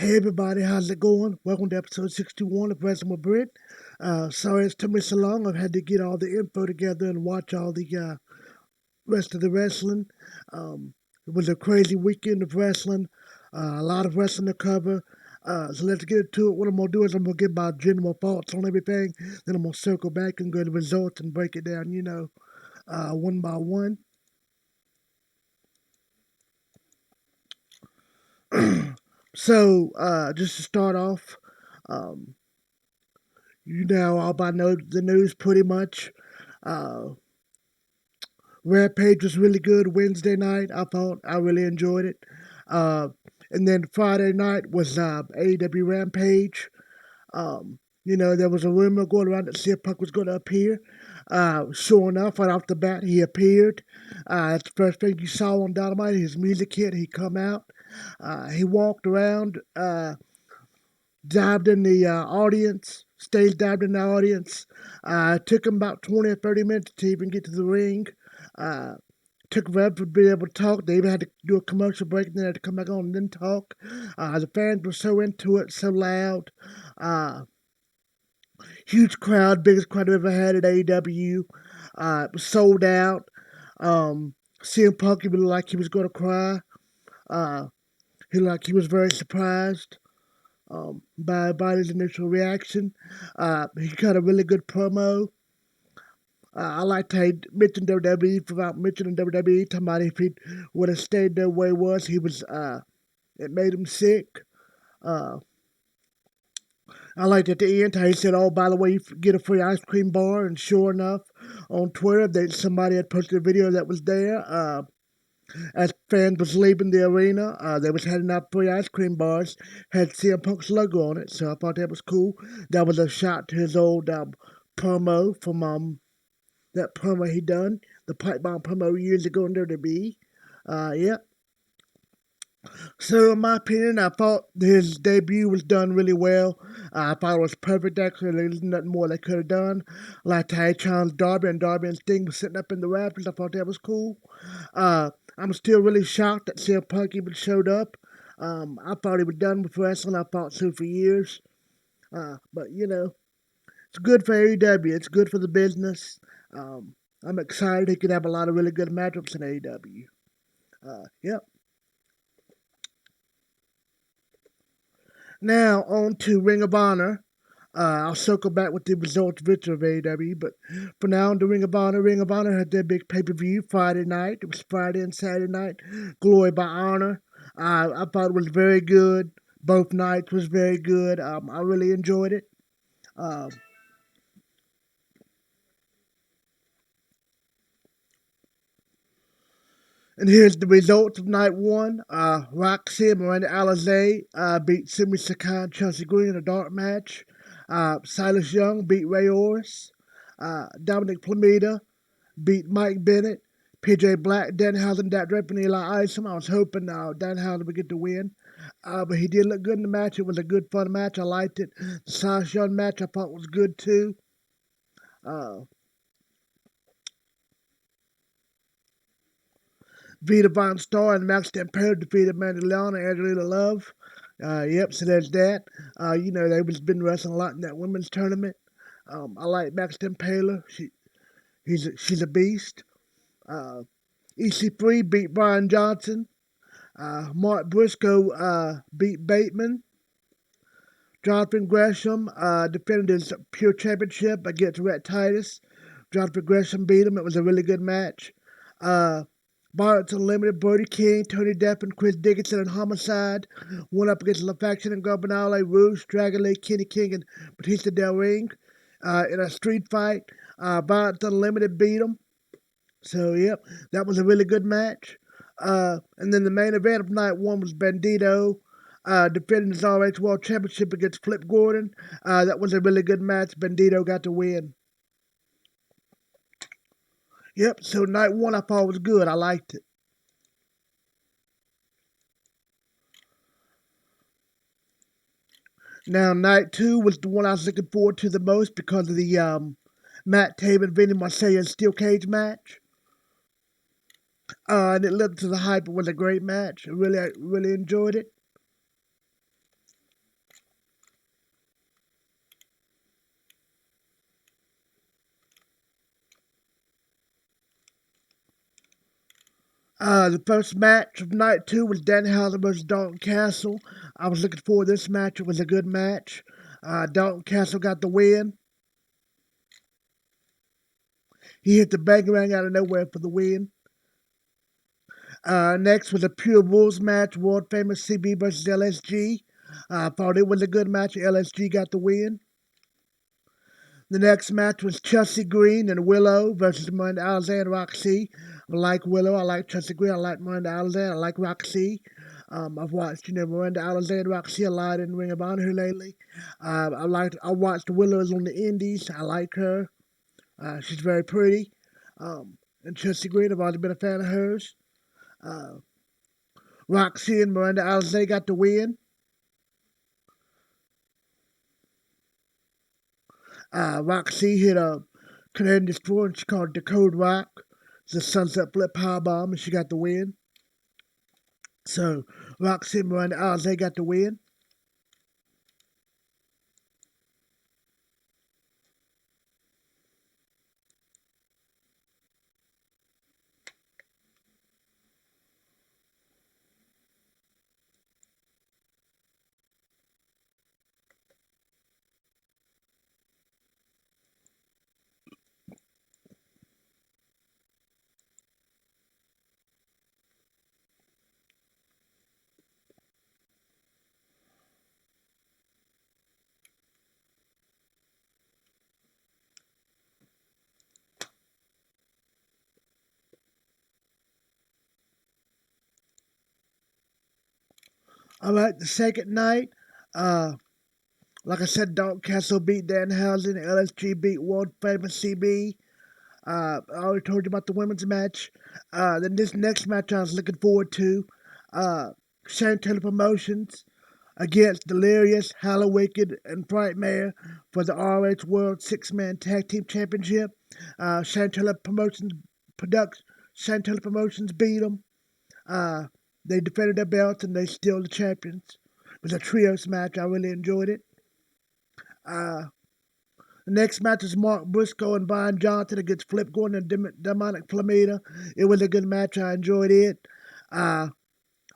Hey everybody, how's it going? Welcome to episode 61 of Wrestling with Brent. Sorry it's took me so long. I've had to get all the info together and watch all the rest of the wrestling. It was a crazy weekend of wrestling, a lot of wrestling to cover. So let's get into it. What I'm going to do is I'm going to give my general thoughts on everything. Then I'm going to circle back and go to the results and break it down, one by one. So, just to start off, um, you know all by know the news pretty much. Uh, Rampage was really good Wednesday night. I thought I really enjoyed it. Uh, and then Friday night was AEW Rampage. There was a rumor going around that CM Punk was going to appear. Sure enough, right off the bat, he appeared. That's the first thing you saw on Dynamite. His music hit. He come out. He walked around, dived in the audience, stage dived in the audience. Took him about 20 or 30 minutes to even get to the ring. Uh, Took forever to be able to talk. They even had to do a commercial break and then had to come back on and then talk. The fans were so into it, so loud. Uh, Huge crowd, biggest crowd I've ever had at AEW. It was sold out. CM Punk, he looked like he was going to cry. Uh, he looked like he was very surprised by his initial reaction. He cut a really good promo. I liked how he mentioned WWE without mentioning WWE, talking about if he would have stayed there where he was, it made him sick. Uh, I liked at the end how he said, "Oh, by the way, you get a free ice cream bar," and sure enough, on Twitter, somebody had posted a video that was there. As fans was leaving the arena, they was handing out free ice cream bars, had CM Punk's logo on it, so I thought that was cool. That was a shot to his old promo from that promo he done, the pipe bomb promo years ago in WWE. Yeah. So in my opinion, I thought his debut was done really well. I thought it was perfect actually. There's nothing more they could have done. Like how he challenged Darby and Sting was sitting up in the rafters. I thought that was cool. I'm still really shocked that CM Punk even showed up. I thought he was done with wrestling. I thought so for years. But it's good for AEW. It's good for the business. I'm excited he could have a lot of really good matchups in AEW. Yep. Now on to Ring of Honor. I'll circle back with the results victory of AEW, but for now, on the Ring of Honor. Ring of Honor had their big pay-per-view Friday night. It was Friday and Saturday night. Glory by Honor. I thought it was very good. Both nights was very good. I really enjoyed it. Um, And here's the results of night one. Roxy and Miranda Alizé beat Simi Sakai and Chelsea Green in a dark match. Silas Young beat Ray Orris. Dominic Plamita beat Mike Bennett. PJ Black, Danhausen, Dak Draper, and Eli Isom. I was hoping Danhausen would get the win. But he did look good in the match. It was a good, fun match. I liked it. The Silas Young match I thought was good too. Uh, Vita Von Star and Max Tampere defeated Mandy Leon and Angelina Love. Yep, so there's that. They've been wrestling a lot in that women's tournament. I like Max Tampere. She's a beast. Uh, EC3 beat Brian Johnson. Mark Briscoe beat Bateman. Jonathan Gresham defended his Pure Championship against Rhett Titus. Jonathan Gresham beat him. It was a really good match. Barrett's Unlimited, Brody King, Tony Depp, and Chris Dickinson and Homicide went up against La Faction and Garbinale, Rouge, Dragon Lee, Kenny King, and Batista Del Ring in a street fight. Barrett's Unlimited beat them. So, yep, that was a really good match. And then the main event of night one was Bandito defending his RH World Championship against Flip Gordon. That was a really good match. Bandito got the win. Yep, so night one I thought was good. I liked it. Now, night two was the one I was looking forward to the most because of the Matt Taven, Vinny Marseglia steel cage match. And it lived to the hype. It was a great match. I really enjoyed it. The first match of night 2 was Danhausen versus Dalton Castle. I was looking forward to this match. It was a good match. Dalton Castle got the win. He hit the bangarang out of nowhere for the win. Next was a Pure Rules match, world famous CB versus LSG. I thought it was a good match. LSG got the win. The next match was Chelsea Green and Willow versus Miranda Alizé and Roxy. I like Willow. I like Chelsea Green. I like Miranda Alizé. I like Roxy. I've watched Miranda Alizé and Roxy a lot in Ring of Honor lately. I watched Willow's on the Indies. I like her. She's very pretty. And Chelsea Green, I've always been a fan of hers. Roxy and Miranda Alizé got the win. Roxy hit a Canadian Destroyer, and she called it the Code Rock. It's a sunset flip powerbomb, and she got the win. So Roxy and Miranda Alizé got the win. All right, the second night, like I said, Dalton Castle beat Danhausen, LSG beat world famous CB. I already told you about the women's match. Then this next match I was looking forward to, Shane Taylor Promotions against Delirious, Hallowicked, and Frightmare for the RH World Six-Man Tag Team Championship. Shane Taylor Promotions beat them. They defended their belts and they still the champions. It was a trios match. I really enjoyed it. The next match is Mark Briscoe and Brian Johnson against Flip Gordon and Demonic Flamita. It was a good match. I enjoyed it.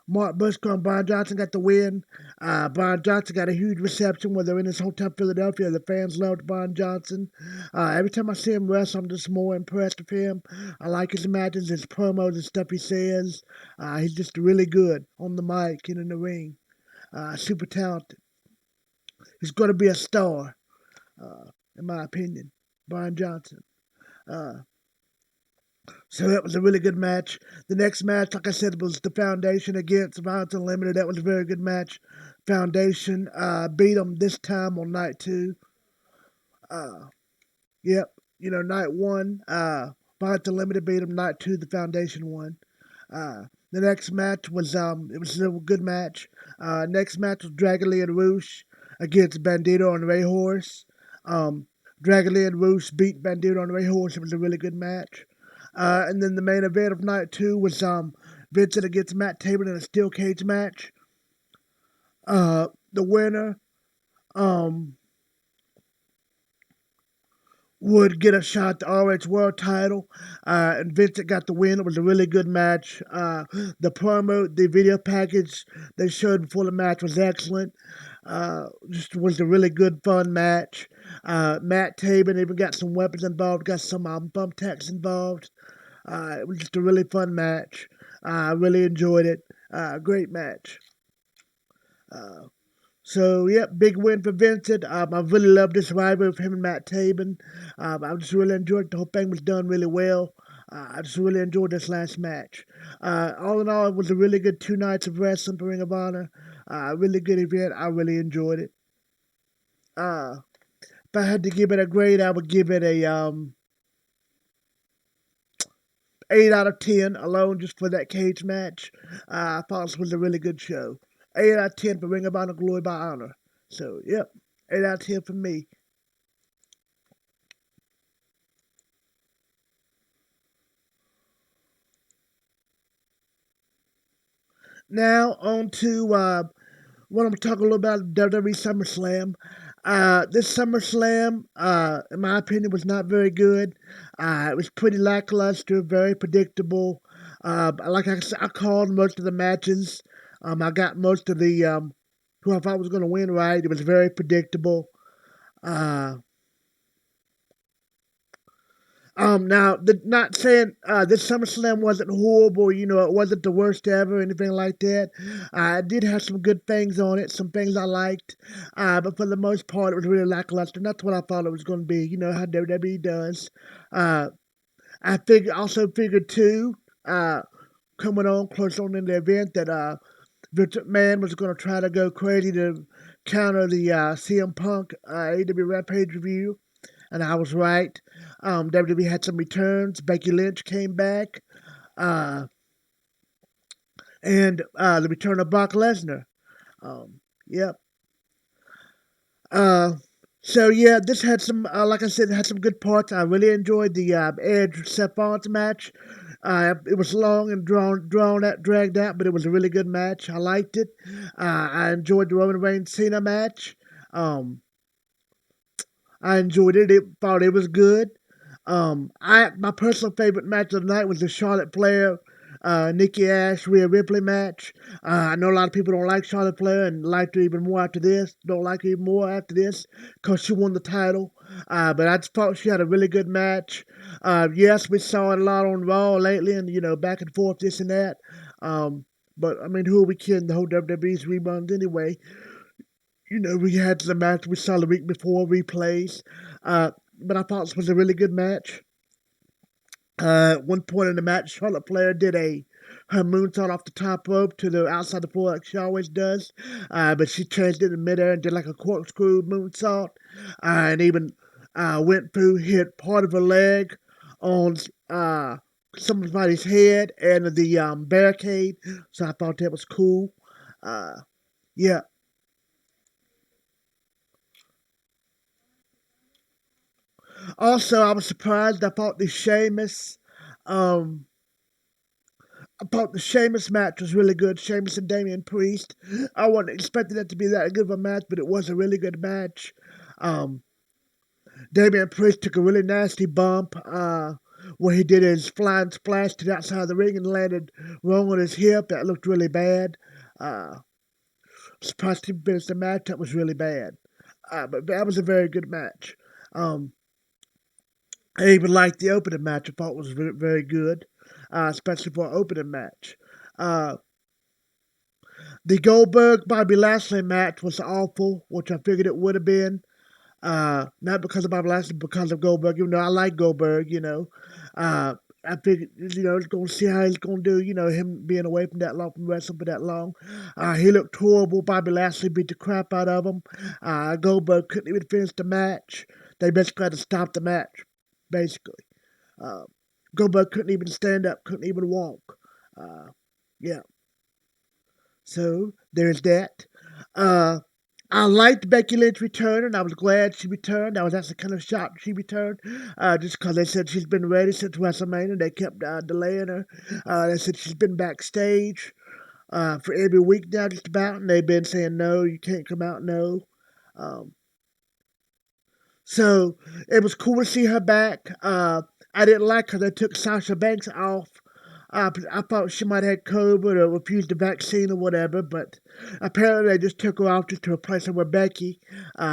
Mark Briscoe and Brian Johnson got the win. Brian Johnson got a huge reception when they're in his hometown, Philadelphia. The fans loved Brian Johnson. Every time I see him wrestle, I'm just more impressed with him. I like his matches, his promos, and stuff he says. He's just really good on the mic and in the ring. Super talented. He's going to be a star, in my opinion. Brian Johnson. So that was a really good match. The next match, like I said, was the Foundation against Violence Unlimited. That was a very good match. Foundation beat them this time on night 2. Yep, night 1, Violence Unlimited beat them. Night 2, the Foundation won. The next match was it was a good match. Next match was Dragon Lee and Roosh against Bandito and Ray Horse. Dragon Lee and Roosh beat Bandito and Ray Horse. It was a really good match. And then the main event of night 2 was Vincent against Matt Taven in a steel cage match. The winner would get a shot at the RH World title, and Vincent got the win. It was a really good match. The promo, the video package they showed before the match was excellent. Just was a really good, fun match. Matt Taven even got some weapons involved, got some thumbtacks involved. It was just a really fun match. I really enjoyed it. Great match. So, yep, big win for Vincent. I really loved this rivalry with him and Matt Taven. I just really enjoyed it. The whole thing was done really well. I just really enjoyed this last match. All in all, it was a really good 2 nights of wrestling for Ring of Honor. Really good event. I really enjoyed it. If I had to give it a grade, I would give it a 8 out of 10 alone just for that cage match. I thought this was a really good show. 8 out of 10 for Ring of Honor Glory by Honor. So, yep, 8 out of 10 for me. Now, on to what I'm going to talk a little about WWE SummerSlam. This SummerSlam, in my opinion, was not very good. It was pretty lackluster, very predictable. Like I said, I called most of the matches. I got most of the who I thought was going to win right. It was very predictable. Uh, Now, not saying this SummerSlam wasn't horrible, it wasn't the worst ever, anything like that. It did have some good things on it, some things I liked, but for the most part, it was really lackluster. And that's what I thought it was going to be, how WWE does. Uh, also figured too, uh, coming on close on in the event, that Vince McMahon was going to try to go crazy to counter the CM Punk AEW Rampage review, and I was right. WWE had some returns. Becky Lynch came back, uh, and the return of Brock Lesnar. Yep. Uh, so yeah, this had some, like I said, it had some good parts. I really enjoyed the Edge Seth Rollins match. It was long and drawn out, dragged out, but it was a really good match. I liked it. I enjoyed the Roman Reigns Cena match. Um, I enjoyed it. Thought it was good. I My personal favorite match of the night was the Charlotte Flair, Nikki Ash, Rhea Ripley match. I know a lot of people don't like Charlotte Flair and liked her even more after this. Don't like her even more after this because she won the title. But I just thought she had a really good match. Yes, we saw it a lot on Raw lately, and back and forth, this and that. Um, but I mean, who are we kidding? The whole WWE's reruns anyway. We had the match we saw the week before, replays. But I thought this was a really good match. At one point in the match, Charlotte Flair did her moonsault off the top rope to the outside the floor like she always does. But she changed it in midair and did like a corkscrew moonsault. And even went through, hit part of her leg on somebody's head and the barricade. So I thought that was cool. Uh, yeah. Also, I was surprised. Um, I thought the Sheamus match was really good. Sheamus and Damian Priest. I wasn't expecting it to be that good of a match, but it was a really good match. Um, Damian Priest took a really nasty bump where he did his flying splash to the outside of the ring and landed wrong on his hip. That looked really bad. Uh, Surprised he finished the match. That was really bad. But that was a very good match. Um, I even liked the opening match. I thought was very, very good, especially for an opening match. Uh, the Goldberg Bobby Lashley match was awful, which I figured it would have been. Not because of Bobby Lashley, because of Goldberg. Even though I like Goldberg, I figured, it's going to see how he's going to do, him being away from that long, from wrestling for that long. He looked horrible. Bobby Lashley beat the crap out of him. Goldberg couldn't even finish the match. They basically had to stop the match, basically. Uh, Goldberg couldn't even stand up, couldn't even walk. Uh, yeah, so there's that. Uh, I liked Becky Lynch return, and I was glad she returned. I was actually kind of shocked she returned, just because they said she's been ready since WrestleMania. They kept delaying her. They said she's been backstage for every week now, just about, and they've been saying, no, you can't come out, no. Um, so it was cool to see her back. I didn't like her. They took Sasha Banks off. I thought she might have had COVID or refused the vaccine or whatever, but apparently they just took her off just to replace her with Becky,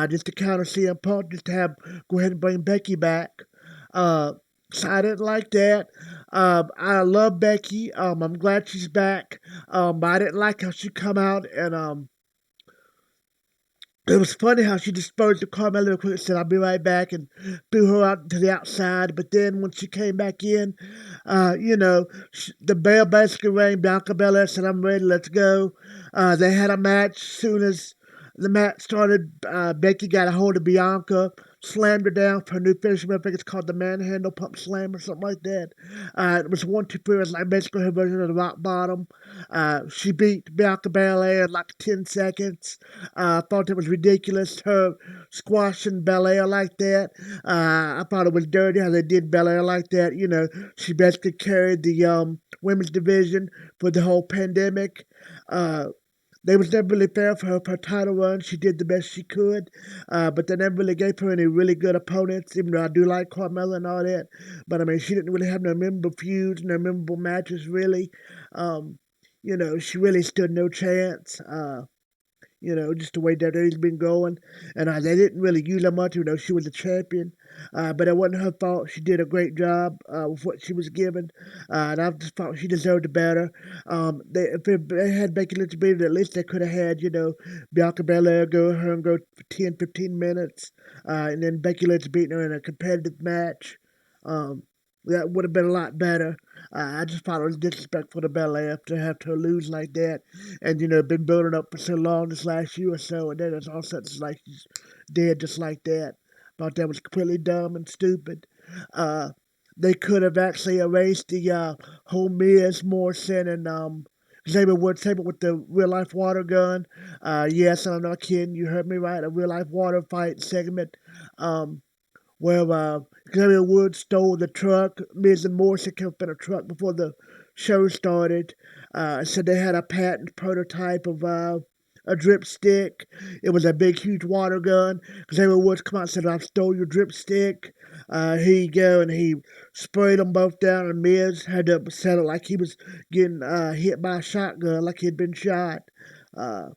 just to counter CM Punk, just to go ahead and bring Becky back. Uh, so I didn't like that. I love Becky. I'm glad she's back. But I didn't like how she come out and it was funny how she disposed of Carmella real quick and said, I'll be right back, and threw her out to the outside. But then when she came back in, the bell basically rang. Bianca Belair said, I'm ready, let's go. They had a match. Soon as the match started, Becky got a hold of Bianca, slammed her down for a new finisher. I think it's called the Manhandle Pump Slam or something like that. It was 1, 2, 3. It was like basically her version of the Rock Bottom. She beat Bianca Belair in like 10 seconds. I thought it was ridiculous, her squashing Belair like that. I thought it was dirty how they did Belair like that. She basically carried the women's division for the whole pandemic. Uh, they was never really fair for her title run. She did the best she could, but they never really gave her any really good opponents, even though I do like Carmella and all that. But I mean, she didn't really have no memorable feuds, no memorable matches, really. Um, she really stood no chance. Just the way that they've been going. And they didn't really use her much, she was a champion. But it wasn't her fault. She did a great job with what she was given. And I just thought she deserved better. If they had Becky Lynch beat it, at least they could have had, Bianca Belair her and go for 10, 15 minutes. And then Becky Lynch beating her in a competitive match. Um, that would have been a lot better. I just thought it was disrespectful to Belair to have to lose like that, and been building up for so long this last year or so, and then it's all such like she's dead just like that. Thought that was completely dumb and stupid. Uh, they could have actually erased the whole Miz Morrison and Xavier Woods table with the real life water gun. Yes, I'm not kidding. You heard me right. A real life water fight segment. Um, where Xavier Woods stole the truck. Miz and Morrison came up in a truck before the show started. Said they had a patent prototype of a drip stick. It was a big, huge water gun. Xavier Woods come out and said, "I stole your drip stick. Here you go." And he sprayed them both down, and Miz had to sell it like he was getting hit by a shotgun, like he had been shot. Uh,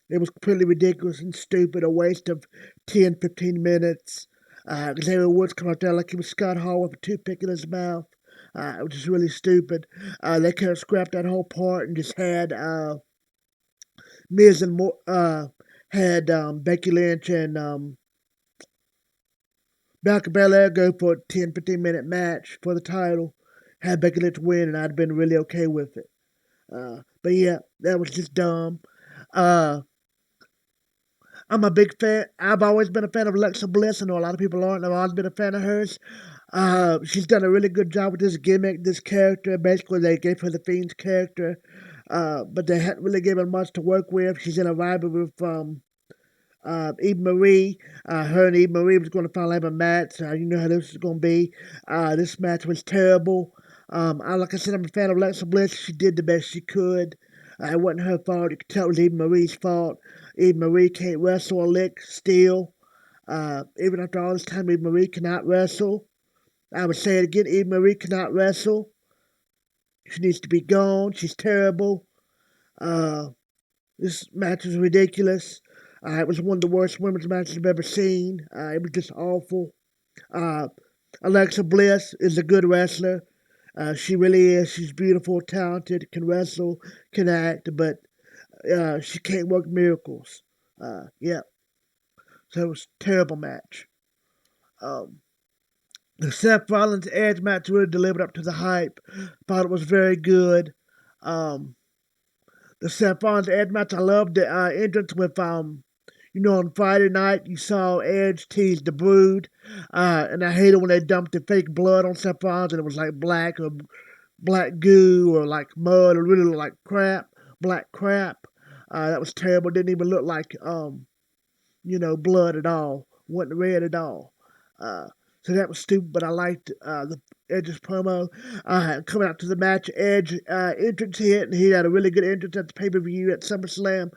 it was completely ridiculous and stupid, a waste of 10, 15 minutes. Xavier Woods come out there like he was Scott Hall with a toothpick in his mouth. It was just really stupid. They could have scrapped that whole part and just had Miz and had Becky Lynch and Bianca Belair go for a 10, 15-minute match for the title. Had Becky Lynch win, and I'd been really okay with it. But yeah, that was just dumb. Uh, I'm a big fan. I've always been a fan of Alexa Bliss. I know a lot of people aren't. I've always been a fan of hers. She's done a really good job with this gimmick, this character. Basically, they gave her the Fiend's character, but they hadn't really given much to work with. She's in a rivalry with Eve Marie. Her and Eve Marie was going to finally have a match. You know how this is going to be. This match was terrible. Like I said, I'm a fan of Alexa Bliss. She did the best she could. It wasn't her fault. You could tell it was Eve Marie's fault. Eve Marie can't wrestle a lick still. Even after all this time, Eve Marie cannot wrestle. I would say it again, Eve Marie cannot wrestle. She needs to be gone. She's terrible. Uh, this match was ridiculous. It was one of the worst women's matches I've ever seen. It was just awful. Uh, Alexa Bliss is a good wrestler. She really is. She's beautiful, talented, can wrestle, can act, but she can't work miracles. Yeah. So it was a terrible match. Um, the Seth Rollins Edge match really delivered up to the hype. Thought it was very good. Um, the Seth Rollins Edge match, I loved the entrance with on Friday night you saw Edge tease the Brood, and I hated when they dumped the fake blood on Seth Rollins and it was like black or black goo or like mud or really looked like crap, black crap. That was terrible. Didn't even look like blood at all. Wasn't red at all. So that was stupid, but I liked the Edge's promo. Coming out to the match, Edge entrance hit, and he had a really good entrance at the pay-per-view at Summerslam.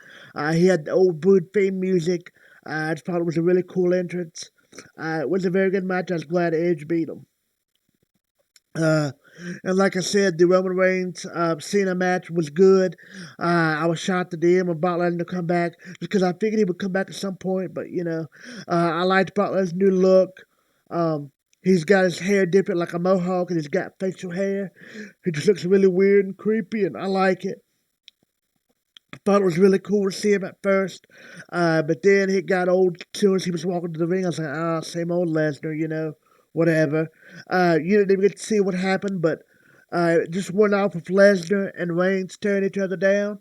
He had the old Brood theme music. I just thought it was a really cool entrance. It was a very good match. I was glad Edge beat him. And like I said, the Roman Reigns Cena match was good. I was shocked that they didn't want Brock Lesnar to come back because I figured he would come back at some point. But I liked Brock Lesnar's new look. He's got his hair different like a mohawk, and he's got facial hair. He just looks really weird and creepy, and I like it. I thought it was really cool to see him at first, but then it got old as soon as he was walking to the ring. I was like, same old Lesnar, whatever. You didn't even get to see what happened, but it just went off with Lesnar and Reigns staring each other down.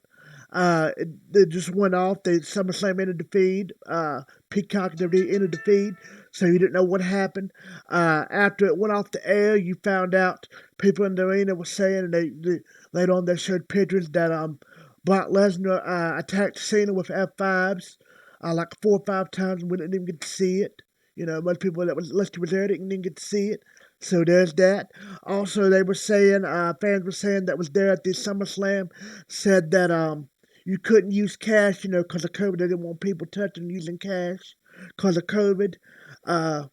It just went off. The SummerSlam ended the feed. Peacock WWE ended the feed, so you didn't know what happened. After it went off the air, you found out people in the arena were saying, and they later on they showed pictures that Brock Lesnar attacked Cena with F5s like 4 or 5 times, and we didn't even get to see it. Most people that was listed was there didn't even get to see it. So there's that. Also, they were saying, fans were saying that was there at the SummerSlam, said that you couldn't use cash, because of COVID. They didn't want people touching and using cash because of COVID. Uh,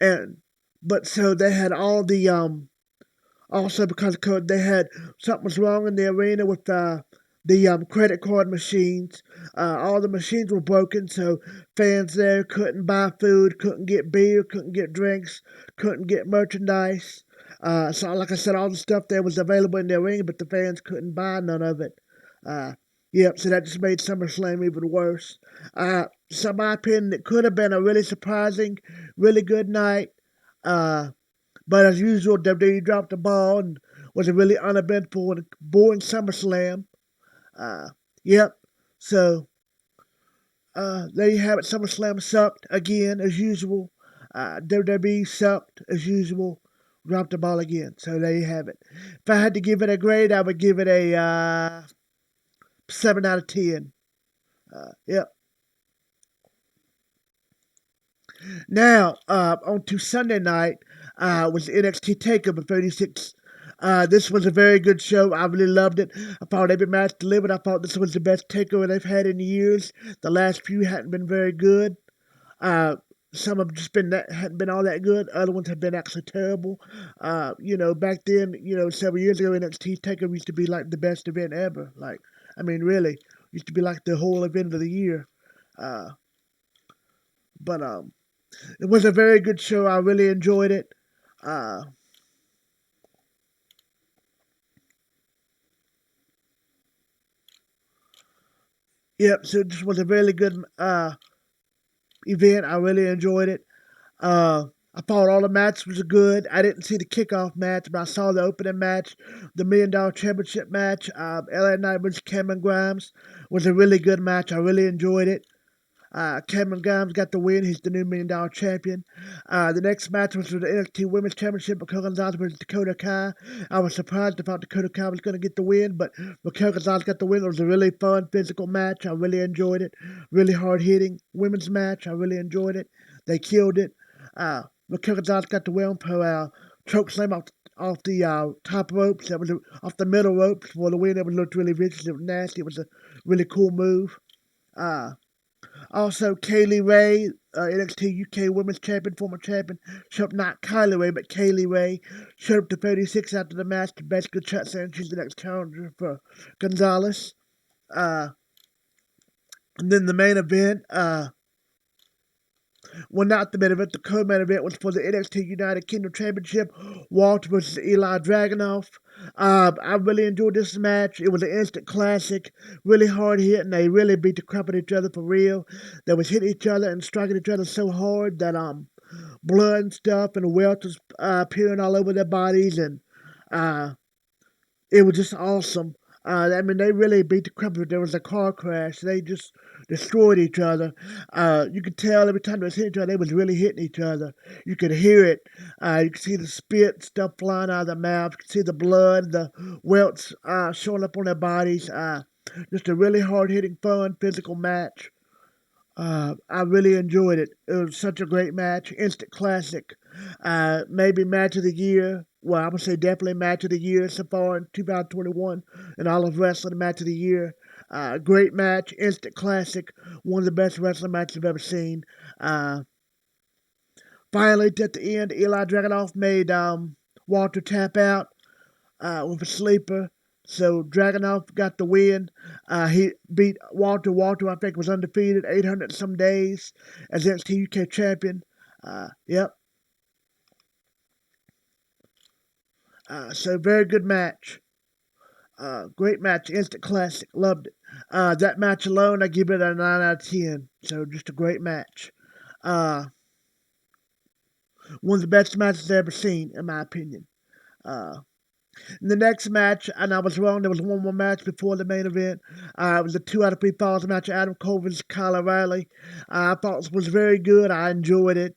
and but so they had all the also because of COVID, they had something was wrong in the arena with the credit card machines. All the machines were broken, so fans there couldn't buy food, couldn't get beer, couldn't get drinks, couldn't get merchandise. So, like I said, all the stuff there was available in the arena, but the fans couldn't buy none of it. Uh, yep, so that just made SummerSlam even worse. So, in my opinion, it could have been a really surprising, really good night. Uh, but as usual, WWE dropped the ball and was a really uneventful and boring SummerSlam. Uh, yep. So there you have it. SummerSlam sucked again as usual. WWE sucked as usual. Dropped the ball again. So there you have it. If I had to give it a grade, I would give it a 7 out of 10. Yep. Now, on to Sunday night was the NXT TakeOver 36. This was a very good show. I really loved it. I thought every match delivered. I thought this was the best takeover they've had in years. The last few hadn't been very good. Some have just been hadn't been all that good. Other ones have been actually terrible. Back then, several years ago, NXT TakeOver used to be like the best event ever. Like, I mean, really, used to be like the whole event of the year. Uh, but It was a very good show. I really enjoyed it. Uh, yep, so this was a really good event. I really enjoyed it. I thought all the matches was good. I didn't see the kickoff match, but I saw the opening match, the $1 Million Championship match. LA Knight versus Cameron Grimes was a really good match. I really enjoyed it. Cameron Grimes got the win. He's the new $1 Million Champion. The next match was for the NXT Women's Championship. Raquel Gonzalez versus Dakota Kai. I was surprised. I thought Dakota Kai was going to get the win, but Raquel Gonzalez got the win. It was a really fun, physical match. I really enjoyed it. Really hard-hitting women's match. I really enjoyed it. They killed it. Raquel Gonzalez got the win for choke slam off the top ropes. That was off the middle ropes for the win. It looked really vicious. It was nasty. It was a really cool move. Also, Kaylee Ray, NXT UK Women's Champion, former champion, showed up, not Kylie Ray, but Kaylee Ray, showed up to 36 after the match to basically saying she's the next challenger for Gonzalez. And then the main event, well, not the main event, the co-main event was for the NXT United Kingdom Championship, Walter versus Eli Dragunov. I really enjoyed this match. It was an instant classic, really hard hit, and they really beat the crap out of each other for real. They was hitting each other and striking each other so hard that blood and stuff and the welt was appearing all over their bodies, and it was just awesome. They really beat the crap out of it. There was a car crash. They just destroyed each other. You could tell every time they was hitting each other, they was really hitting each other. You could hear it. You could see the spit stuff flying out of their mouths. You could see the blood, the welts showing up on their bodies. Just a really hard-hitting, fun, physical match. I really enjoyed it. It was such a great match, instant classic. Maybe match of the year. Well, I would say definitely match of the year so far in 2021 and all of wrestling match of the year. Great match, instant classic, one of the best wrestling matches I've ever seen. Uh, Finally, at the end, Eli Dragunov made Walter tap out with a sleeper. So Dragunov got the win. He beat Walter. Walter, I think, was undefeated, 800 some days as NXT UK champion. Yep. So very good match. Great match, instant classic. Loved it. That match alone, I give it a 9 out of 10. So just a great match. Uh, One of the best matches I've ever seen, in my opinion. Uh, In the next match, and I was wrong, there was one more match before the main event. It was a 2 out of 3 falls match. Adam Cole versus Kyle O'Reilly. I thought it was very good. I enjoyed it.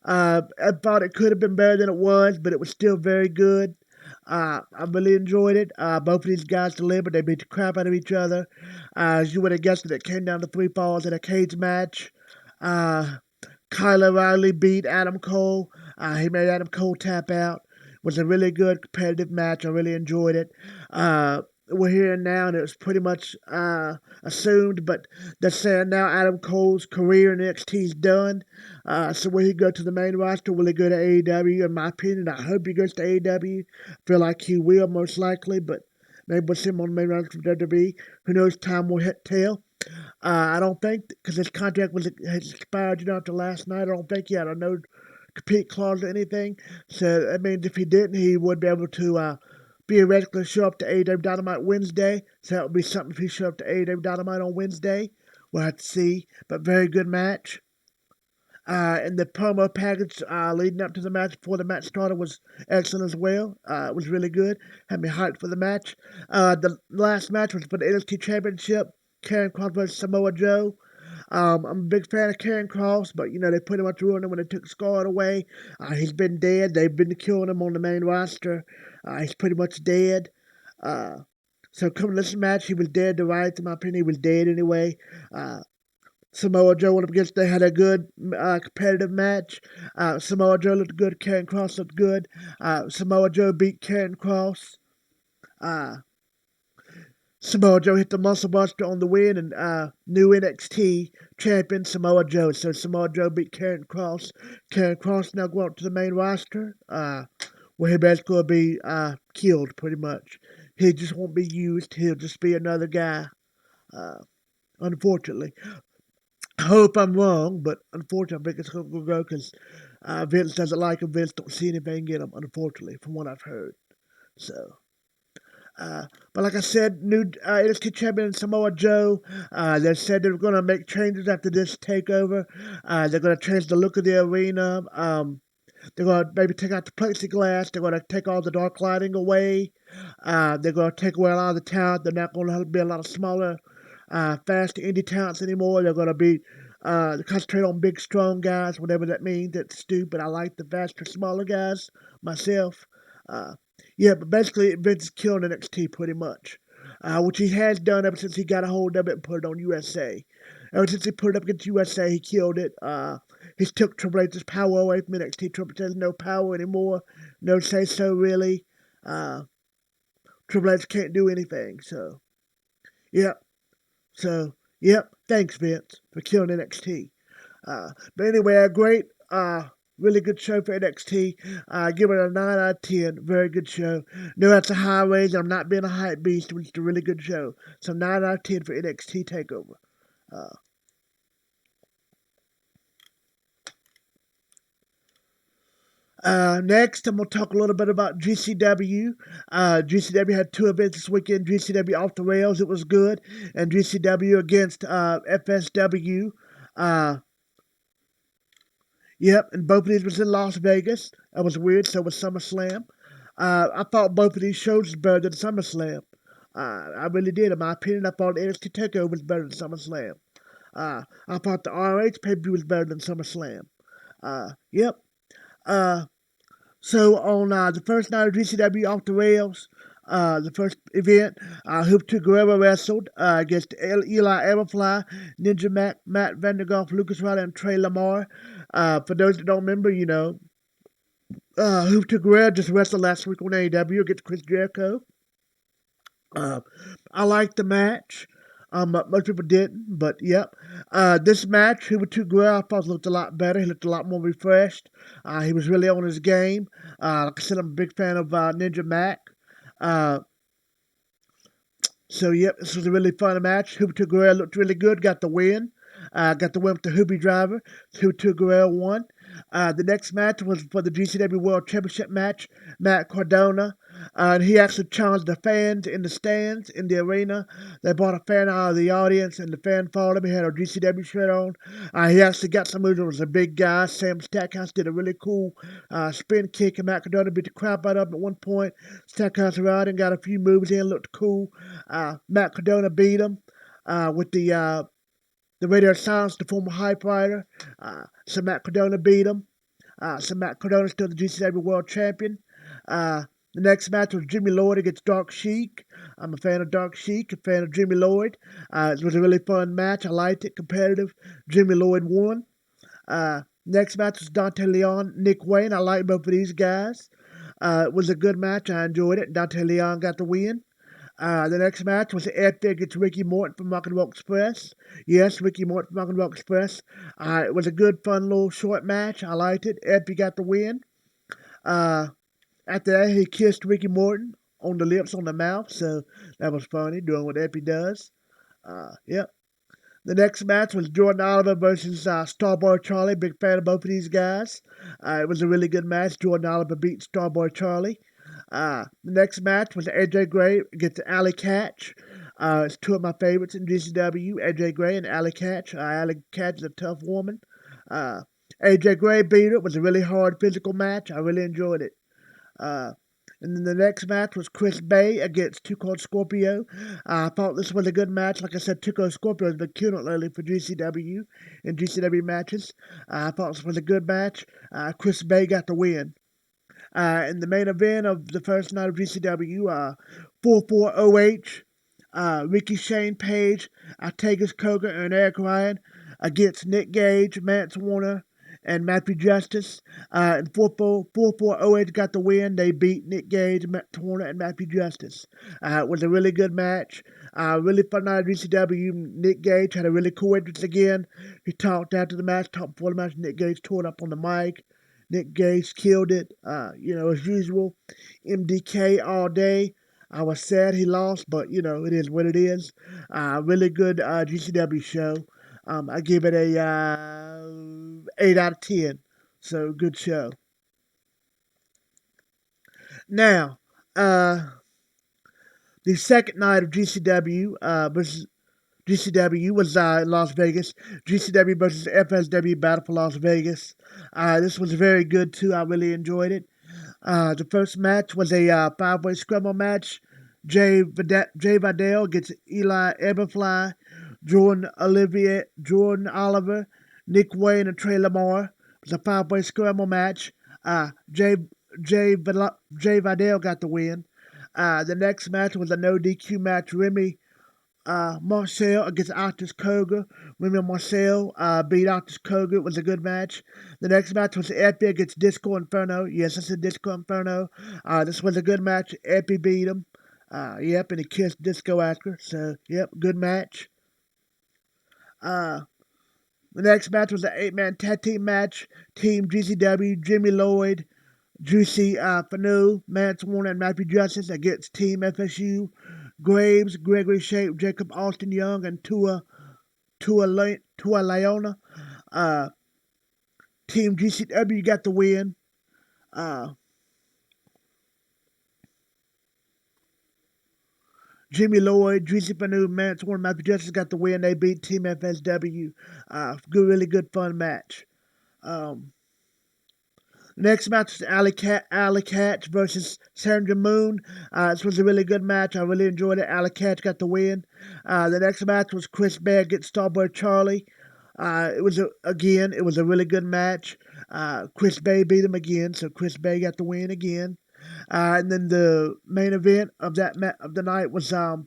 I thought it could have been better than it was, but it was still very good. I really enjoyed it. Both of these guys delivered. They beat the crap out of each other. As you would have guessed, it came down to 3 falls in a cage match. Uh, Kyle O'Reilly beat Adam Cole. He made Adam Cole tap out. It was a really good competitive match. I really enjoyed it. we're here now, and it was pretty much assumed. But they're saying now Adam Cole's career in NXT is done. So will he go to the main roster? Will he go to AEW? In my opinion, I hope he goes to AEW. I feel like he will most likely, but maybe we'll see him on the main roster of WWE. Who knows? Time will tell. I don't think, because his contract has expired, after last night. I don't think he had a no compete clause or anything. So that means if he didn't, he would be able to theoretically show up to AEW Dynamite Wednesday. So that would be something if he showed up to AEW Dynamite on Wednesday. We'll have to see. But very good match. And the promo package leading up to the match before the match started was excellent as well. It was really good. Had me hyped for the match. The last match was for the NXT Championship. Karrion Kross versus Samoa Joe. I'm a big fan of Karrion Kross, but they pretty much ruined him when they took Scarlett away. He's been dead. They've been killing him on the main roster. He's pretty much dead. So coming to this match, he was dead to rights. In my opinion, he was dead anyway. Samoa Joe went up against. They had a good competitive match. Samoa Joe looked good. Karrion Kross looked good. Samoa Joe beat Karrion Kross. Samoa Joe hit the Muscle Buster on the win, and new NXT champion Samoa Joe. So Samoa Joe beat Karrion Kross. Karrion Kross now go up to the main roster, where he basically will be killed pretty much. He just won't be used. He'll just be another guy. Unfortunately. I hope I'm wrong, but unfortunately, I think it's going to go because Vince doesn't like him. Vince don't see anything in him, unfortunately, from what I've heard. So, but like I said, new NXT champion Samoa Joe. They said they're going to make changes after this takeover. They're going to change the look of the arena. They're going to maybe take out the plexiglass. They're going to take all the dark lighting away. They're going to take away a lot of the talent. They're not going to be a lot of smaller, fast indie talents anymore. They're going to be concentrate on big, strong guys, whatever that means. That's stupid. I like the faster, smaller guys myself. Yeah, but basically, Vince is killing NXT pretty much, which he has done ever since he got a hold of it and put it on USA. Ever since he put it up against USA, he killed it. He's took Triple H's power away from NXT. Triple H has no power anymore. No say-so, really. Triple H can't do anything, so. Yep. So, yep. Thanks, Vince, for killing NXT. But anyway, a great, really good show for NXT. Give it a 9 out of 10. Very good show. No, that's a high raise. I'm not being a hype beast, but it's a really good show. So 9 out of 10 for NXT TakeOver. Next, I'm going to talk a little bit about GCW. GCW had 2 events this weekend. GCW Off the Rails, it was good. And GCW against FSW. Yep, and both of these was in Las Vegas. That was weird, so was Summerslam. I thought both of these shows was better than SummerSlam. I really did. In my opinion, I thought NXT TakeOver was better than SummerSlam. I thought the RH pay-per-view was better than SummerSlam. Yep. So on the first night of GCW Off the Rails, the first event, Hoop Guerrero wrestled against Eli Everfly, Ninja Mac, Matt Vandergolf, Lucas Riley, and Trey Lamar. For those that don't remember, Hoop Guerrero just wrestled last week on AEW against Chris Jericho. I liked the match. Most people didn't, but yep. This match, Hubert Guerrero, I thought looked a lot better. He looked a lot more refreshed. He was really on his game. Like I said, I'm a big fan of Ninja Mac. So, yep, this was a really fun match. Hubert Guerrero looked really good, got the win. Got the win with the Hoobie Driver. Hubert Guerrero won. The next match was for the GCW World Championship match. Matt Cardona. And he actually challenged the fans in the stands in the arena. They brought a fan out of the audience, and the fan followed him. He had a GCW shirt on. He actually got some moves. It was a big guy. Sam Stackhouse did a really cool spin kick, and Matt Cardona beat the crap out of him at one point. Stackhouse arrived and got a few moves in, looked cool. Matt Cardona beat him with the Radio Silence, the former hype rider. So Matt Cardona beat him. So Matt Cardona is still the GCW World Champion. The next match was Jimmy Lloyd against Dark Sheik. I'm a fan of Dark Sheik, a fan of Jimmy Lloyd. It was a really fun match. I liked it, competitive. Jimmy Lloyd won. Next match was Dante Leon, Nick Wayne. I like both of these guys. It was a good match. I enjoyed it. Dante Leon got the win. The next match was Epic against Ricky Morton from Rock and Roll Express. Yes, Ricky Morton from Rock and Roll Express. It was a good, fun little short match. I liked it. Epic got the win. Uh, After that, he kissed Ricky Morton on the lips, on the mouth, so that was funny, doing what Epi does. Yep. The next match was Jordan Oliver versus Starboy Charlie. Big fan of both of these guys. It was a really good match. Jordan Oliver beat Starboy Charlie. The next match was AJ Gray against Alley Catch. It's two of my favorites in GCW, AJ Gray and Alley Catch. Alley Catch is a tough woman. AJ Gray beat her. It was a really hard physical match. I really enjoyed it. And then the next match was Chris Bay against Tuco Scorpio. I thought this was a good match. Like I said, Tuco Scorpio has been killing it lately for GCW in GCW matches. I thought this was a good match. Chris Bay got the win. In the main event of the first night of GCW, 4-4-OH, Ricky Shane Page, Tegas Koga, and Eric Ryan against Nick Gage, Mance Warner, and Matthew Justice. And 4-4-OH got the win. They beat Nick Gage, Matt Warner, and Matthew Justice. It was a really good match. Really fun night at GCW. Nick Gage had a really cool entrance again. He talked after the match, talked before the match. Nick Gage tore it up on the mic. Nick Gage killed it, as usual. MDK all day. I was sad he lost, but, it is what it is. Really good GCW show. I give it a 8 out of 10. So, good show. Now, the second night of GCW was in Las Vegas. GCW versus FSW Battle for Las Vegas. This was very good, too. I really enjoyed it. The first match was a five-way scramble match. Jay Vidal against Eli Eberfly, Jordan Oliver, Nick Wayne, and Trey Lamar. It was a five-way scramble match. Jay Vidal got the win. The next match was a no DQ match. Remy Marcel against Octus Koga. Remy Marcel beat Octus Koga. It was a good match. The next match was Epi against Disco Inferno. Yes, I said Disco Inferno. This was a good match. Epi beat him. And he kissed Disco after. So, good match. The next match was an 8-man tag team match. Team GCW, Jimmy Lloyd, Juicy Fanu, Mance Warner, and Matthew Justice against Team FSU, Graves, Gregory Shape, Jacob Austin Young, and Tua Leona. Team GCW got the win. Jimmy Lloyd, Juicy Fanu, Mance Warner, Matthew Justice got the win. They beat Team FSW. Really good, fun match. Next match was Alley Catch versus Sandra Moon. This was a really good match. I really enjoyed it. Alley Catch got the win. The next match was Chris Bay against Starboy Charlie. It was a really good match. Chris Bay beat him again, so Chris Bay got the win again. And then the main event of the night was a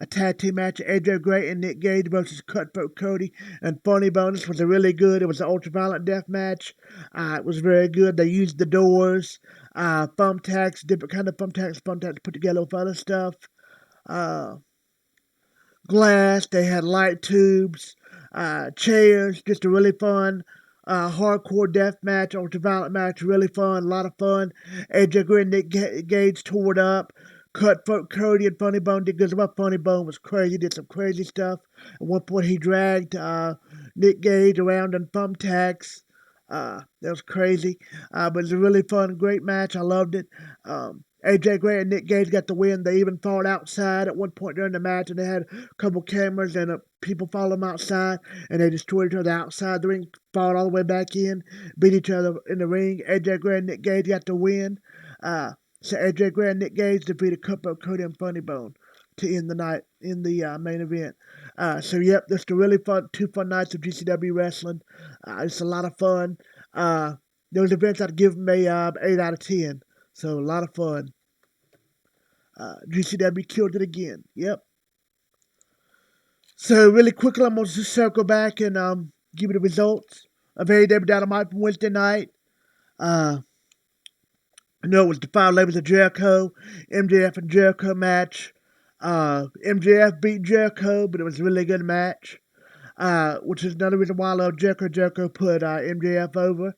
tag team match. AJ Gray and Nick Gage versus Cutthroat Cody and Funny Bone. This was a really good. It was an ultraviolet death match. It was very good. They used the doors, thumbtacks, different kind of thumbtacks put together with other stuff. Glass. They had light tubes, chairs. Just a really fun. Hardcore death match, ultraviolet match, really fun, a lot of fun. AJ Gray and Nick Gage tore it up. Cutthroat Cody and Funny Bone did good. About Funny Bone was crazy, did some crazy stuff. At one point, he dragged Nick Gage around on thumbtacks. That was crazy. But it was a really fun, great match. I loved it. AJ Gray and Nick Gage got the win. They even fought outside at one point during the match, and they had a couple cameras and people followed them outside, and they destroyed each other outside the ring, fought all the way back in, beat each other in the ring. AJ Gray and Nick Gage got the win. So AJ Gray and Nick Gage defeated Cutthroat Cody and Funny Bone to end the night in the main event. Just a really fun, 2 fun nights of GCW wrestling. It's a lot of fun. Those events I'd give them a 8 out of 10. So a lot of fun. GCW killed it again. Yep. So really quickly, I'm going to just circle back and give you the results of AEW Dynamite from Wednesday night. It was the 5 Labels of Jericho, MJF and Jericho match. MJF beat Jericho, but it was a really good match. Which is another reason why I love Jericho. Jericho put MJF over.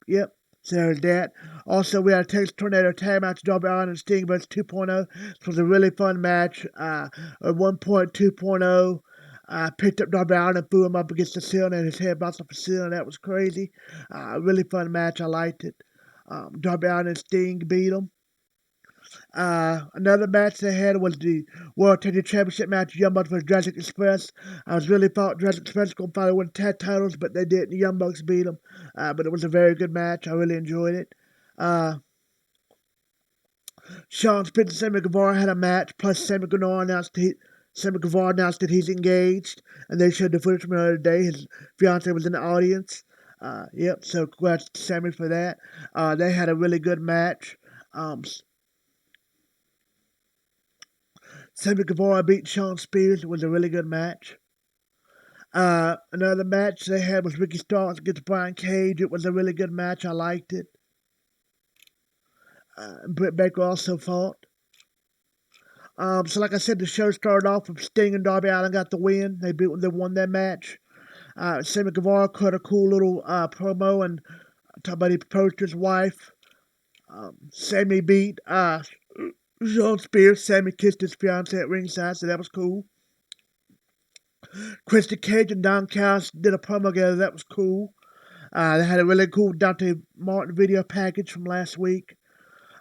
Yep. So there's that. Also, we had a Texas Tornado tag match, Darby Allin and Sting vs. 2.0. This was a really fun match. At one point, 2.0 picked up Darby Allin and threw him up against the ceiling, and his head bounced off the ceiling. That was crazy. Really fun match. I liked it. Darby Allin and Sting beat him. Another match they had was the World Tag Team Championship match, Young Bucks vs. Jurassic Express. I was really thought Jurassic Express was going to finally win tag titles, but they didn't. The Young Bucks beat them. But it was a very good match. I really enjoyed it. Sean Spears and Sammy Guevara had a match, plus Sammy Guevara announced that he's engaged, and they showed the footage from the other day. His fiance was in the audience. Yep, so congrats to Sammy for that. They had a really good match. Sammy Guevara beat Sean Spears. It was a really good match. Another match they had was Ricky Starks against Brian Cage. It was a really good match. I liked it. Britt Baker also fought. So like I said, the show started off with Sting and Darby Allin got the win. They won that match. Sammy Guevara cut a cool little promo and talked about he proposed to his wife. Sammy beat Sean Spears. Sammy kissed his fiance at ringside, so that was cool. Christian Cage and Don Callis did a promo together. That was cool. They had a really cool Dante Martin video package from last week.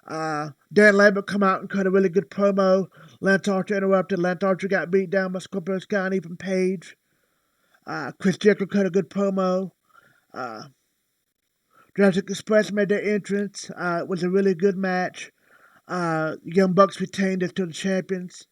Dan Lambert come out and cut a really good promo. Lance Archer interrupted. Lance Archer got beat down by Scorpio Sky and Ethan Page. Chris Jericho cut a good promo. Jurassic Express made their entrance. It was a really good match. Young Bucks retained as to the champions.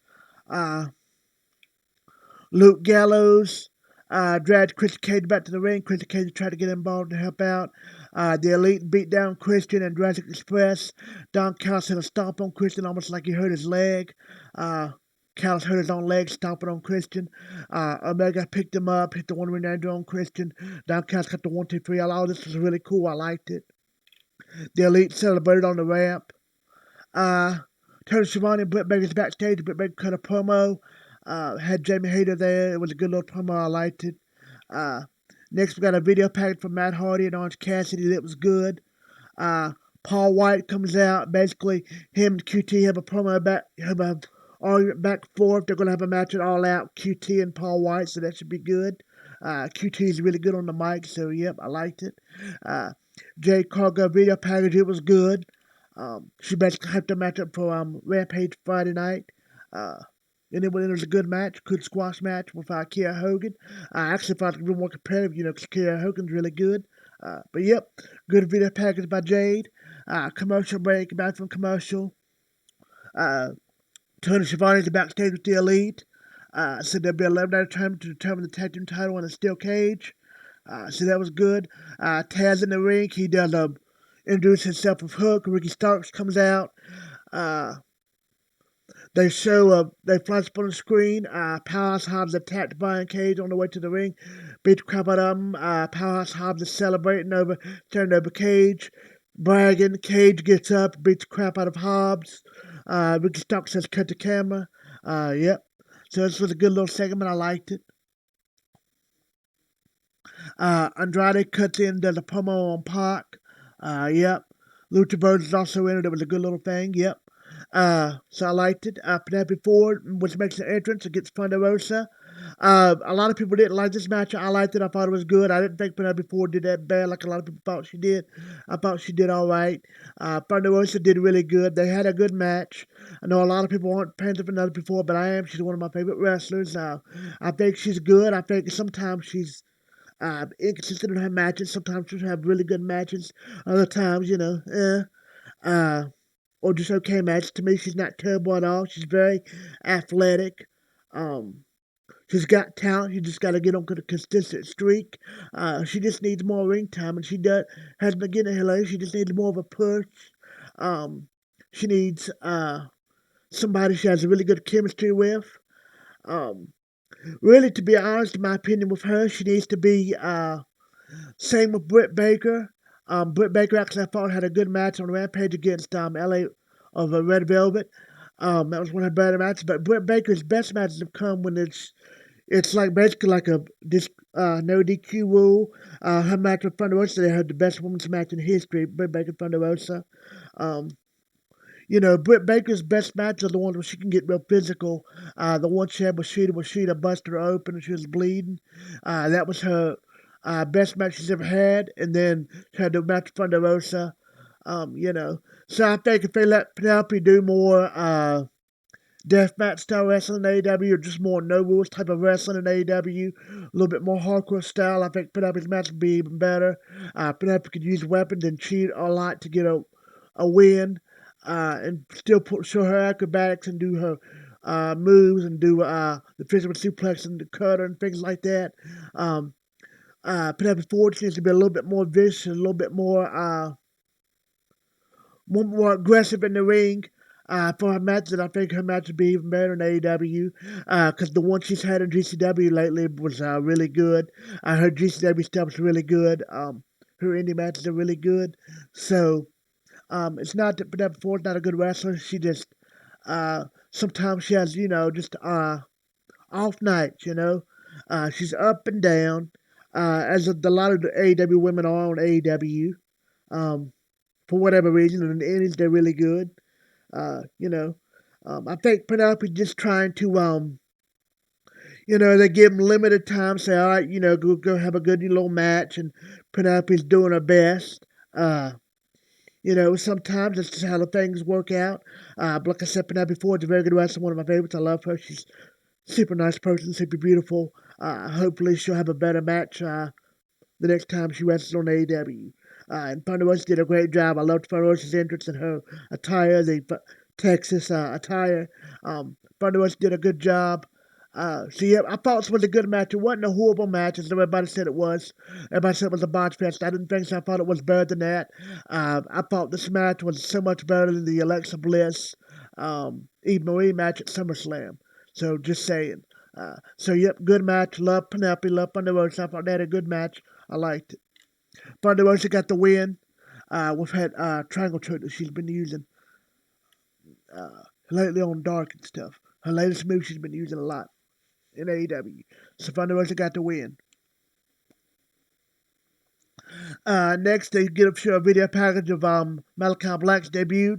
Luke Gallows dragged Christian Cage back to the ring. Christian Cage tried to get involved to help out. The Elite beat down Christian and Jurassic Express. Don Callis had a stomp on Christian, almost like he hurt his leg. Callis hurt his own leg, stomping on Christian. Omega picked him up, hit the one ring under on Christian. Don Callis got the 1, 2, 3. All this was really cool. I liked it. The Elite celebrated on the ramp. Tony Schiavone and Britt Baker's backstage. Britt Baker cut a promo. Had Jamie Hayter there. It was a good little promo. I liked it. Next, we got a video package from Matt Hardy and Orange Cassidy that was good. Paul Wyatt comes out. Basically, him and QT have a promo have an argument back and forth. They're going to have a match at All Out, QT and Paul Wyatt, so that should be good. QT is really good on the mic, so yep, I liked it. Jay Cargo video package, it was good. She basically hyped the match up for Rampage Friday night. And it was a good match, good squash match with Kiera Hogan. I actually thought it was more competitive, because Kiera Hogan's really good. But yep, good video package by Jade. Commercial break, back from commercial. Tony Schiavone's backstage with the Elite. So there'll be an eliminator tournament to determine the tag team title in a steel cage. So that was good. Taz in the ring, he does introduce himself with Hook. Ricky Starks comes out. They show they flash up on the screen. Powerhouse Hobbs attacked Brian Cage on the way to the ring. Beat the crap out of him. Powerhouse Hobbs is celebrating turning over Cage. Bragging. Cage gets up, beats the crap out of Hobbs. Ricky Starks says cut the camera. Yep. So this was a good little segment. I liked it. Andrade cuts in, does a promo on Pac. Yep. Lucha Bros is also in it. It was a good little thing. Yep. So I liked it. Penelope Ford, which makes an entrance against Thunder Rosa. A lot of people didn't like this match. I liked it. I thought it was good. I didn't think Penelope Ford did that bad like a lot of people thought she did. I thought she did all right. Thunder Rosa did really good. They had a good match. I know a lot of people aren't fans of Penelope Ford, but I am. She's one of my favorite wrestlers. I think she's good. I think sometimes she's inconsistent in her matches. Sometimes she'll have really good matches. Other times, or just okay matches. To me, she's not terrible at all. She's very athletic. She's got talent. You just got to get on a consistent streak. She just needs more ring time, and she has been getting her lately. She just needs more of a push. She needs somebody she has a really good chemistry with. Really, to be honest, in my opinion, with her, she needs to be same with Britt Baker. Britt Baker actually, I thought, had a good match on Rampage against LA of Red Velvet. That was one of her better matches. But Britt Baker's best matches have come when it's like basically like a no DQ rule. Her match with Thunder Rosa, they had the best women's match in history. Britt Baker Thunder Rosa. Um, Britt Baker's best matches are the ones where she can get real physical. The one she had with Sheeta busted her open and she was bleeding. That was her best match she's ever had. And then she had the match with Thunder Rosa. So I think if they let Penelope do more deathmatch style wrestling in AEW or just more no rules type of wrestling in AEW, a little bit more hardcore style, I think Penelope's match would be even better. Penelope could use weapons and cheat a lot to get a win. And still show her acrobatics and do her moves and do the physical suplex and the cutter and things like that. Penelope Ford needs to be a little bit more vicious, a little bit more aggressive in the ring. For her match, and I think her match would be even better in AEW, because the one she's had in GCW lately was really good. Her GCW stuff is really good. Her indie matches are really good. So, it's not that Penelope Ford's not a good wrestler. She just sometimes she has just off nights. She's up and down, as a lot of the AEW women are on AEW. For whatever reason, and in the indies they're really good. Uh, you know, I think Penelope just trying to they give them limited time. Say, all right, go have a good little match, and Penelope's doing her best. Sometimes that's just how the things work out. But like I said, Penelope Ford's a very good wrestler, one of my favorites. I love her. She's a super nice person, super beautiful. Hopefully she'll have a better match the next time she wrestles on AEW. And Thunder Rosa did a great job. I loved Thunder Rosa's entrance and her attire, the Texas attire. Thunder Rosa did a good job. Yeah, I thought this was a good match. It wasn't a horrible match, as everybody said it was. Everybody said it was a botch fest. I didn't think so. I thought it was better than that. I thought this match was so much better than the Alexa Bliss, Eve Marie match at SummerSlam. So just saying. Yep, good match. Love Penelope. Love Thunder Rosa. I thought they had a good match. I liked it. Thunder Rosa got the win. We've had triangle choke that she's been using lately on Dark and stuff. Her latest move she's been using a lot in AEW. So Thunder Rosa got the win. Next, they get up to a video package of Malachi Black's debut.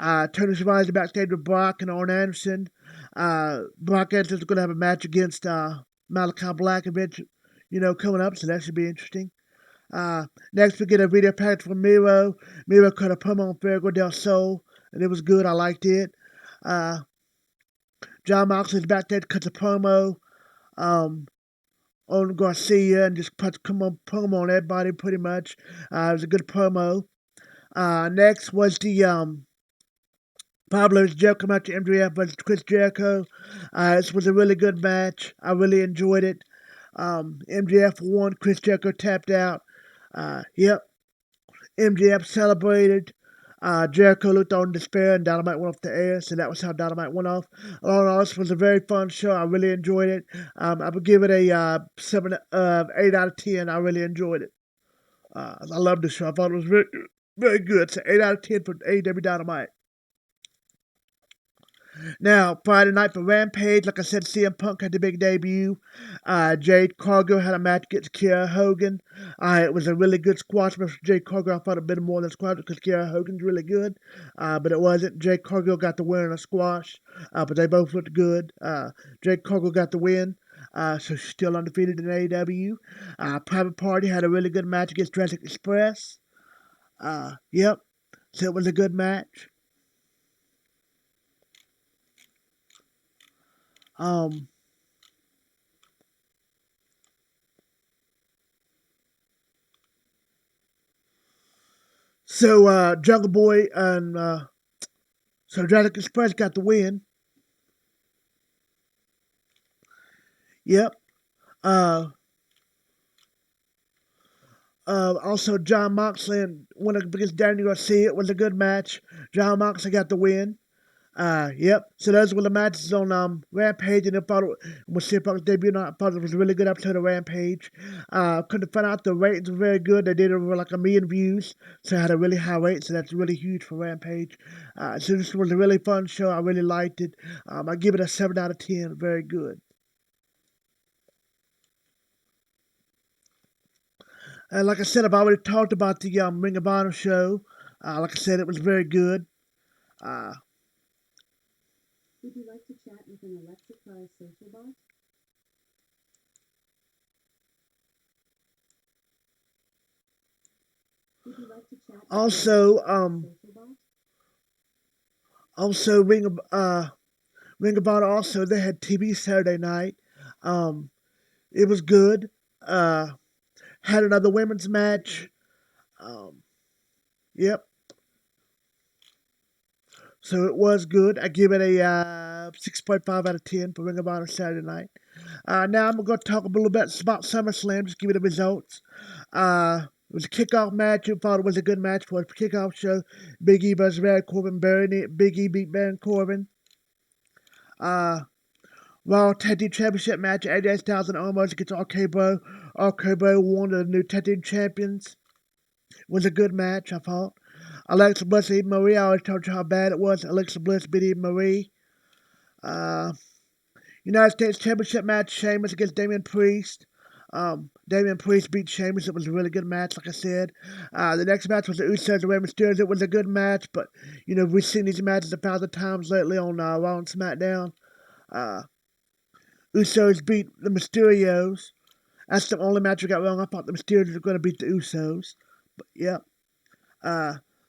Tony Schiavone's backstage with Brock and Arn Anderson. Brock Anderson's going to have a match against Malachi Black eventually, coming up, so that should be interesting. Next, we get a video package from Miro. Miro cut a promo on Fuego del Sol, and it was good. I liked it. John Moxley's backstage, cuts a promo on Garcia and just puts a promo on everybody pretty much. It was a good promo. Next was the Pablo's Jericho match, MJF versus Chris Jericho. This was a really good match. I really enjoyed it. MJF won. Chris Jericho tapped out. Yep. MJF celebrated. Jericho looked on despair and Dynamite went off the air, so that was how Dynamite went off. All in all, this was a very fun show. I really enjoyed it. I would give it a 8 out of 10. I really enjoyed it. I loved the show. I thought it was very, very good. So 8 out of 10 for AEW Dynamite. Now, Friday night for Rampage, like I said, CM Punk had the big debut. Jade Cargill had a match against Kiera Hogan. It was a really good squash match for Jade Cargill. I thought it would have been more than squash because Kiera Hogan's really good, but it wasn't. Jade Cargill got the win in a squash, but they both looked good. Jade Cargill got the win, so she's still undefeated in AEW. Private Party had a really good match against Jurassic Express. Yep, so it was a good match. So Jungle Boy and so Jurassic Express got the win. Yep. Also, John Moxley went against Daniel Garcia. It was a good match. John Moxley got the win. Yep. So those were the matches on Rampage, and I thought when CM Punk's debut, I thought it was a really good episode of Rampage. Couldn't find out the ratings were very good. They did over like 1 million views, so it had a really high rate. So that's really huge for Rampage. So this was a really fun show. I really liked it. I give it a 7 out of 10. Very good. And like I said, I've already talked about the Ring of Honor show. Like I said, it was very good. Uh, Would you like to chat with an electric car social bot? Would you like to chat with also, an social bot? also Ring of Honor. Also, they had TV Saturday night. Um, it was good. Had another women's match. Um, yep. So it was good. I give it a 6.5 out of 10 for Ring of Honor Saturday night. Now I'm going to talk a little bit about SummerSlam, just give you the results. It was a kickoff match. I thought it was a good match for a kickoff show. Big E versus Baron Corbin. Big E beat Baron Corbin. Raw Tag Team Championship match. AJ Styles and Omos against RK-Bro. RK-Bro won the new Tag Team Champions. It was a good match, I thought. Alexa Bliss and Eva Marie. I always told you how bad it was. Alexa Bliss beat Eva Marie. United States Championship match. Sheamus against Damian Priest. Damian Priest beat Sheamus. It was a really good match, like I said. The next match was the Usos and Rey Mysterio. It was a good match, but, we've seen these matches 1,000 times lately on Raw and SmackDown. Usos beat the Mysterios. That's the only match we got wrong. I thought the Mysterios were going to beat the Usos. But, yeah.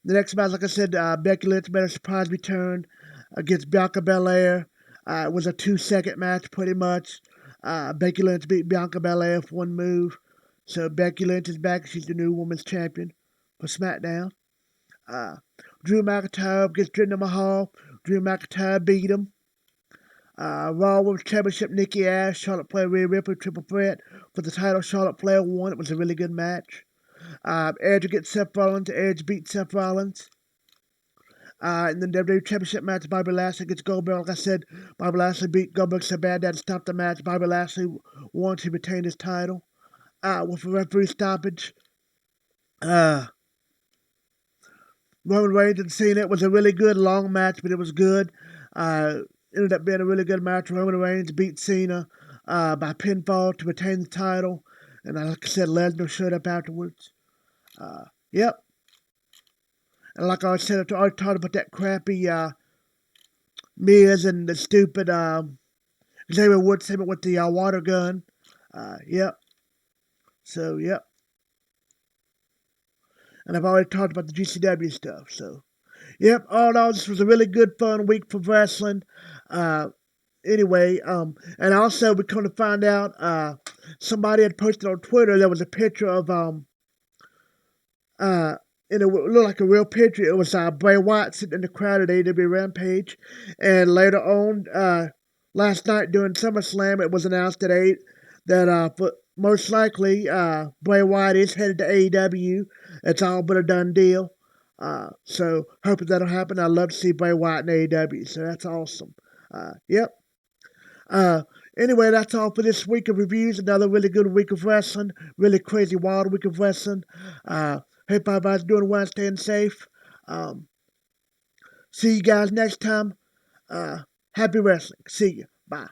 The next match, like I said, Becky Lynch made a surprise return against Bianca Belair. It was a 2-second match, pretty much. Becky Lynch beat Bianca Belair for one move. So Becky Lynch is back. She's the new women's champion for SmackDown. Drew McIntyre against Jinder Mahal. Drew McIntyre beat him. Raw Women's Championship, Nikki Ash, Charlotte Flair, Rhea Ripley, triple threat for the title. Charlotte Flair won. It was a really good match. Edge against Seth Rollins. Edge beat Seth Rollins. In the WWE Championship match, Bobby Lashley against Goldberg. Like I said, Bobby Lashley beat Goldberg so bad that stopped the match. Bobby Lashley won to retain his title with a referee stoppage. Roman Reigns and Cena. It was a really good long match, but it was good. Ended up being a really good match. Roman Reigns beat Cena by pinfall to retain the title. And like I said, Lesnar showed up afterwards. Yep. And like I said, I already talked about that crappy Miz and the stupid Xavier Woods segment with the water gun. Yep. So, yep. And I've already talked about the GCW stuff. So, yep. All in all, this was a really good, fun week for wrestling. Anyway, and also we come to find out somebody had posted on Twitter there was a picture of it looked like a real picture. It was Bray Wyatt sitting in the crowd at AW Rampage, and later on, last night during SummerSlam, it was announced that most likely Bray Wyatt is headed to AEW. It's all but a done deal. So hoping that'll happen. I'd love to see Bray Wyatt in AEW. So that's awesome. Yep. Anyway, that's all for this week of reviews. Another really good week of wrestling. Really crazy, wild week of wrestling. Hope everybody's doing well and staying safe. See you guys next time. Happy wrestling. See you. Bye.